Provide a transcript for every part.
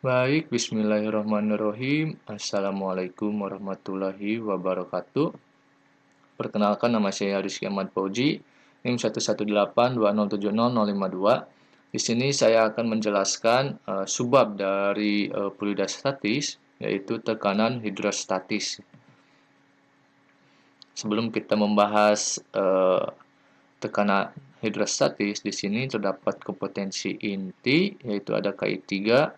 Baik, bismillahirrahmanirrahim. Assalamualaikum warahmatullahi wabarakatuh. Perkenalkan, nama saya Rizky Ahmad Fauji, NIM 11820700552. Di sini saya akan menjelaskan subbab dari fluida statis, yaitu tekanan hidrostatis. Sebelum kita membahas tekanan hidrostatis, di sini terdapat kompetensi inti, yaitu ada KI3,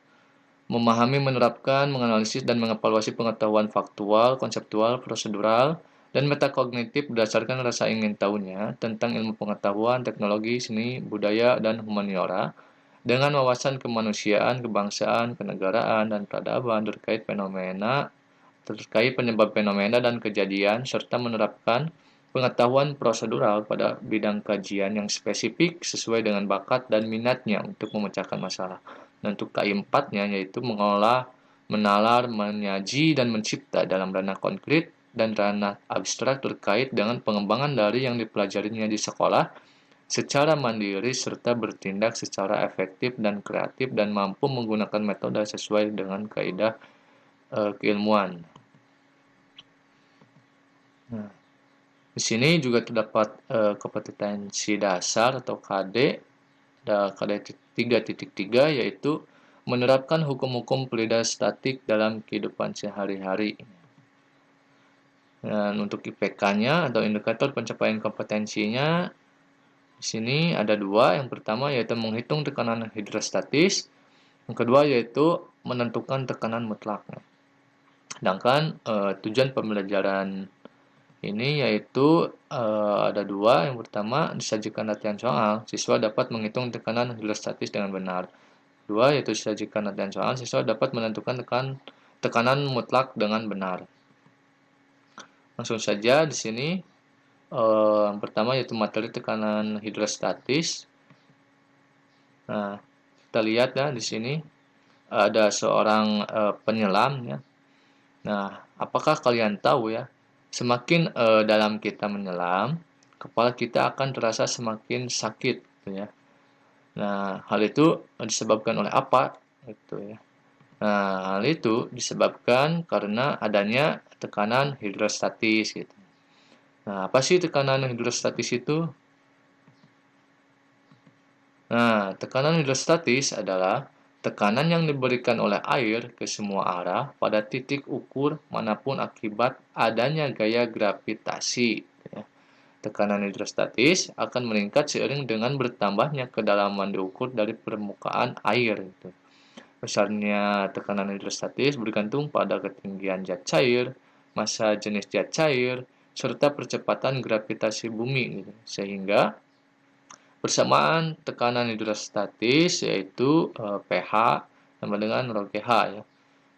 memahami, menerapkan, menganalisis, dan mengevaluasi pengetahuan faktual, konseptual, prosedural, dan metakognitif berdasarkan rasa ingin tahunya tentang ilmu pengetahuan, teknologi, seni, budaya, dan humaniora, dengan wawasan kemanusiaan, kebangsaan, kenegaraan, dan peradaban terkait penyebab fenomena dan kejadian, serta menerapkan pengetahuan prosedural pada bidang kajian yang spesifik sesuai dengan bakat dan minatnya untuk memecahkan masalah. Dan untuk keempatnya yaitu mengolah, menalar, menyaji, dan mencipta dalam ranah konkret dan ranah abstrak terkait dengan pengembangan dari yang dipelajarinya di sekolah secara mandiri serta bertindak secara efektif dan kreatif dan mampu menggunakan metode sesuai dengan kaidah keilmuan. Nah, di sini juga terdapat kompetensi dasar atau KD, KD 3.3, yaitu menerapkan hukum-hukum fluida statik dalam kehidupan sehari-hari. Dan untuk IPK-nya atau indikator pencapaian kompetensinya di sini ada dua. Yang pertama yaitu menghitung tekanan hidrostatis. Yang kedua yaitu menentukan tekanan mutlak. Sedangkan tujuan pembelajaran ini yaitu ada dua. Yang pertama, disajikan latihan soal, siswa dapat menghitung tekanan hidrostatis dengan benar. Kedua, yaitu disajikan latihan soal, siswa dapat menentukan tekanan mutlak dengan benar. Langsung saja di sini. Yang pertama yaitu materi tekanan hidrostatis. Nah, kita lihat ya di sini ada seorang penyelam ya. Nah, apakah kalian tahu ya, semakin dalam kita menyelam, kepala kita akan terasa semakin sakit, gitu ya. Nah, hal itu disebabkan oleh apa? Gitu ya. Nah, hal itu disebabkan karena adanya tekanan hidrostatis, gitu. Nah, apa sih tekanan hidrostatis itu? Nah, tekanan hidrostatis adalah tekanan yang diberikan oleh air ke semua arah pada titik ukur manapun akibat adanya gaya gravitasi. Ya. Tekanan hidrostatis akan meningkat seiring dengan bertambahnya kedalaman diukur dari permukaan air. Gitu. Besarnya tekanan hidrostatis bergantung pada ketinggian zat cair, massa jenis zat cair, serta percepatan gravitasi bumi. Gitu. Sehingga persamaan tekanan hidrostatis yaitu pH sama dengan rho GH ya.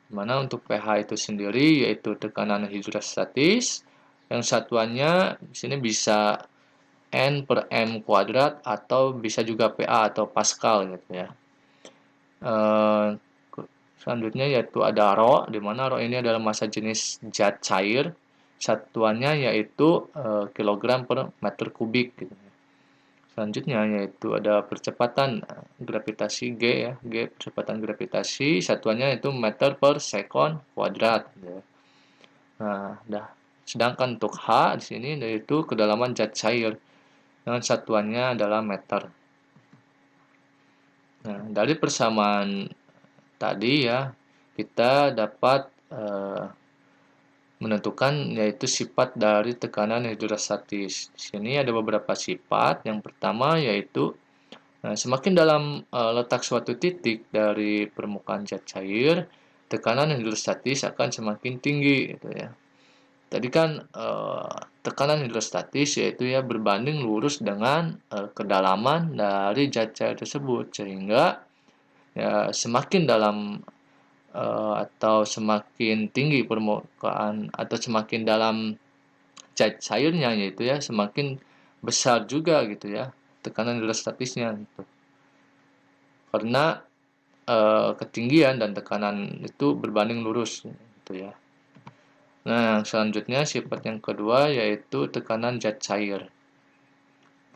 Dimana untuk pH itu sendiri yaitu tekanan hidrostatis yang satuannya di sini bisa N per M kuadrat atau bisa juga PA atau Pascal gitu ya. Eh, Selanjutnya yaitu ada rho, di mana rho ini adalah massa jenis zat cair, satuannya yaitu kilogram per meter kubik gitu. Selanjutnya yaitu ada percepatan gravitasi G ya, G percepatan gravitasi, satuannya itu meter per sekon kuadrat ya. Nah, sedangkan untuk H di sini yaitu kedalaman zat cair dengan satuannya adalah meter. Nah, dari persamaan tadi ya, kita dapat menentukan yaitu sifat dari tekanan hidrostatis. Di sini ada beberapa sifat. Yang pertama yaitu semakin dalam letak suatu titik dari permukaan zat cair, tekanan hidrostatis akan semakin tinggi, gitu ya. Tadi kan tekanan hidrostatis yaitu ya berbanding lurus dengan kedalaman dari zat cair tersebut, sehingga ya semakin dalam atau semakin tinggi permukaan atau semakin dalam zat cairnya yaitu ya semakin besar juga gitu ya tekanan hidrostatisnya gitu. Karena ketinggian dan tekanan itu berbanding lurus gitu ya. Nah, selanjutnya sifat yang kedua yaitu tekanan zat cair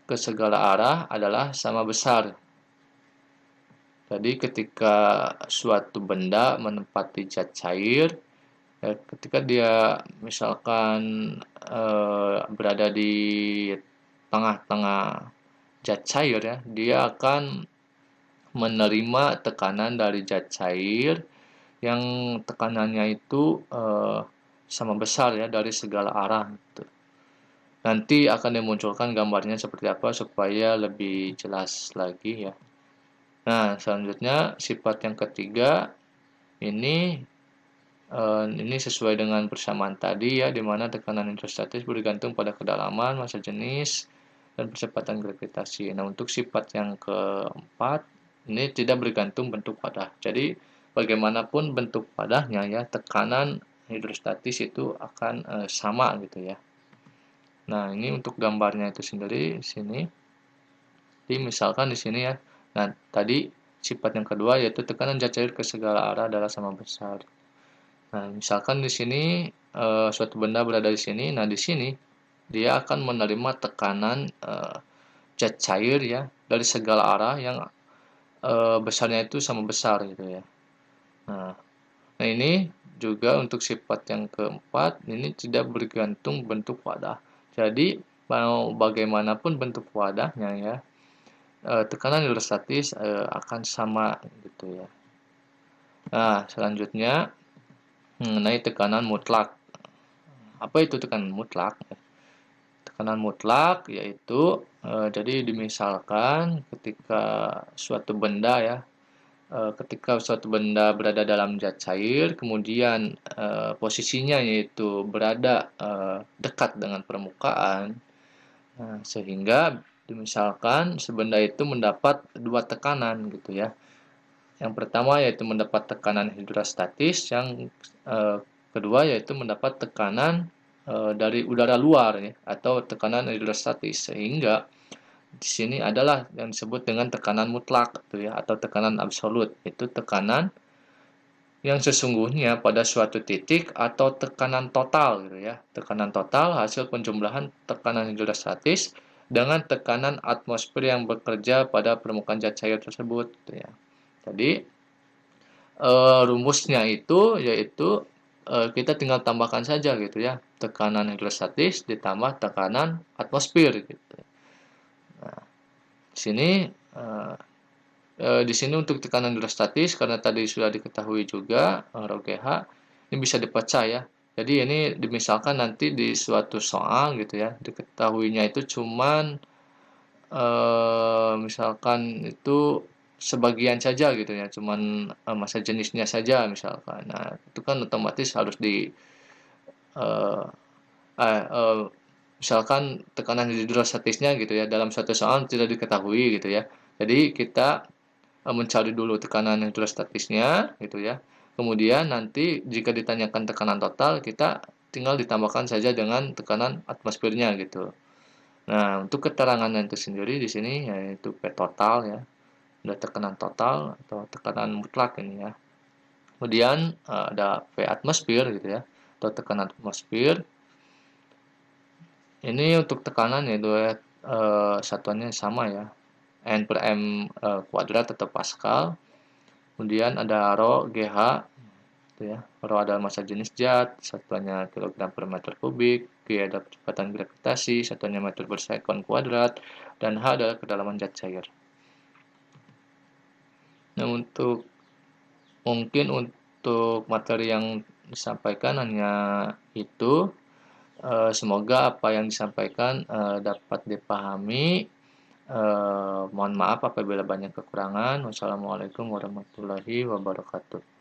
ke segala arah adalah sama besar. Jadi ketika suatu benda menempati zat cair, ketika dia misalkan berada di tengah-tengah zat cair ya, dia akan menerima tekanan dari zat cair yang tekanannya itu sama besar ya dari segala arah gitu. Nanti akan dimunculkan gambarnya seperti apa supaya lebih jelas lagi ya. Nah, selanjutnya sifat yang ketiga ini sesuai dengan persamaan tadi ya, di mana tekanan hidrostatis bergantung pada kedalaman, massa jenis, dan percepatan gravitasi. Nah, untuk sifat yang keempat, ini tidak bergantung bentuk wadah. Jadi, bagaimanapun bentuk wadahnya ya, tekanan hidrostatis itu akan sama gitu ya. Nah, ini untuk gambarnya itu sendiri di sini. Jadi, misalkan di sini ya. Nah, tadi sifat yang kedua yaitu tekanan zat cair ke segala arah adalah sama besar. Nah, misalkan di sini suatu benda berada di sini, nah di sini dia akan menerima tekanan zat cair ya dari segala arah yang besarnya itu sama besar gitu ya. Nah, nah ini juga untuk sifat yang keempat ini tidak bergantung bentuk wadah. Jadi mau bagaimanapun bentuk wadahnya ya, tekanan hidrostatis akan sama gitu ya. Nah, selanjutnya mengenai tekanan mutlak. Apa itu tekanan mutlak? Tekanan mutlak yaitu jadi dimisalkan ketika suatu benda ya, ketika suatu benda berada dalam zat cair, kemudian posisinya yaitu berada dekat dengan permukaan, sehingga dimisalkan sebenda itu mendapat dua tekanan gitu ya. Yang pertama yaitu mendapat tekanan hidrostatis, yang kedua yaitu mendapat tekanan dari udara luar ya, atau tekanan hidrostatis, sehingga di sini adalah yang disebut dengan tekanan mutlak gitu ya, atau tekanan absolut. Itu tekanan yang sesungguhnya pada suatu titik atau tekanan total gitu ya. Tekanan total hasil penjumlahan tekanan hidrostatis dengan tekanan atmosfer yang bekerja pada permukaan zat cair tersebut gitu ya. Jadi rumusnya itu yaitu kita tinggal tambahkan saja gitu ya, tekanan hidrostatis ditambah tekanan atmosfer gitu. Nah, di sini untuk tekanan hidrostatis karena tadi sudah diketahui juga rho GH ini bisa dipecah ya. Jadi ini dimisalkan nanti di suatu soal gitu ya, diketahuinya itu cuman misalkan itu sebagian saja gitu ya, cuman massa jenisnya saja misalkan. Nah, itu kan otomatis harus eee, eh, eee, misalkan tekanan hidrostatisnya gitu ya, dalam satu soal tidak diketahui gitu ya. Jadi kita mencari dulu tekanan hidrostatisnya gitu ya. Kemudian nanti jika ditanyakan tekanan total, kita tinggal ditambahkan saja dengan tekanan atmosfernya gitu. Nah, untuk keterangannya itu sendiri di sini yaitu P total ya, ada tekanan total atau tekanan mutlak ini ya. Kemudian ada P atmosfer gitu ya, atau tekanan atmosfer. Ini untuk tekanan yaitu satuannya sama ya, N per M kuadrat atau Pascal. Kemudian ada rho GH gitu ya. Rho adalah massa jenis zat, satuannya kilogram per meter kubik, G adalah kecepatan gravitasi, satuannya meter per sekon kuadrat, dan H adalah kedalaman zat cair. Nah, untuk materi yang disampaikan hanya itu. Semoga apa yang disampaikan dapat dipahami. Mohon maaf apabila banyak kekurangan. Wassalamualaikum warahmatullahi wabarakatuh.